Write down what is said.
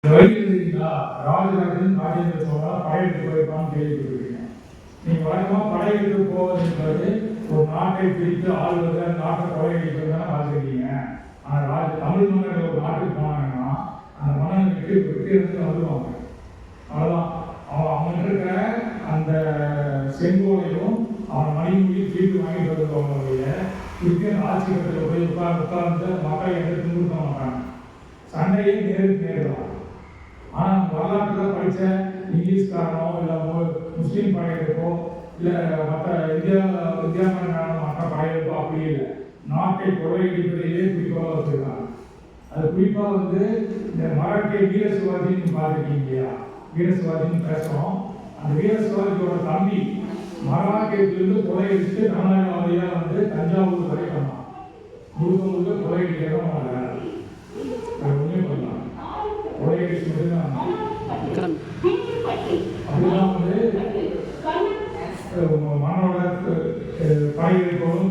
வைத்திருந்தீங்களா ராஜராஜன் ராஜேந்திர சோழா படையெடுத்து போயிருப்பான்னு கேள்விப்பட்டிருக்கீங்க. நீங்க வழக்கமா படையெடுத்து போவதுன்றது ஒரு நாட்டை பிரித்து ஆளுவது, நாட்டை கொள்ளையடிப்பது தானே பார்த்துருக்கீங்க. ஆனால் தமிழ் மன்னர் ஒரு நாட்டுக்கு போனாங்கன்னா அந்த மன்னன் விட்டு இருந்து வந்துடுவாங்க. அவ்வளோதான். அவன் இருக்கிற அந்த செங்கோலையும் அவன் மணிமொழியும் தீர்த்து வாங்கிட்டு வந்துடுவாங்க. திருப்பி அந்த ஆட்சி கட்டத்தில் போய் உட்கார்ந்து மக்களை எதிர்த்து துன்புறுத்த மாட்டாங்க. சண்டையே நேருக்கு நேரிடலாம். ஆனால் வரலாற்றில் படித்த இங்கிலீஷ்காரனோ இல்லை முஸ்லீம் படையெடுப்போ இல்லை மற்ற இந்தியாவில் மற்ற படையெடுப்போ அப்படி இல்லை. நாட்டை கொள்ளையடிப்பதையே குறிப்பாக வச்சுருக்காங்க. அது குறிப்பாக இந்த மராட்டிய வீர சிவாஜின்னு பார்த்துருக்கீங்க இல்லையா? வீர சிவாஜின்னு பேசுகிறோம். அந்த வீர சிவாஜியோட தம்பி மராட்டியத்திலிருந்து கொள்ளையடித்து தமிழ்நாடு வழியாக தஞ்சாவூர் வரை பண்ணான். முழுக்க கொள்ளையடிக்கிறதும் அவன் வேலை. ஒன்றுமே பண்ணலாம். கொள்ளையடிச்சு மட்டும்தான். அப்படிதான் மன்னோட படையெடுப்போம்